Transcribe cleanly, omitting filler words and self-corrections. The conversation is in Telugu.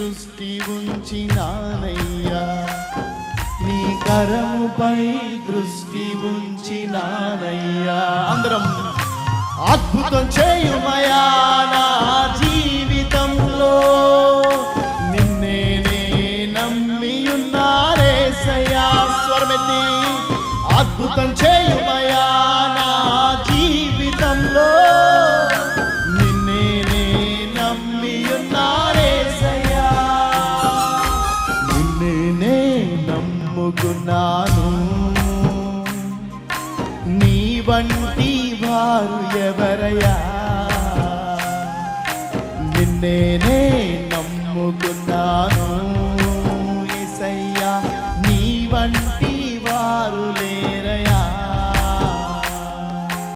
దృష్టి ఉంచినానయ్యా, నీ కరముపై దృష్టి ఉంచినానయ్యా. అందరం అద్భుతం చేయుమయా నా జీవితంలో, నిన్నే నే నమ్మియున్నారేసయ్యా. స్వరమెత్తి అద్భుతం చేయుమయా నా జీవితంలో, నిన్నే నే నమ్మియున్నారేసయ్యా. నిన్నే నే నమ్ముకున్నాను, నీ వంటి వారు ఎవరయ్యా. నిన్నే నే నమ్ముకున్నాను,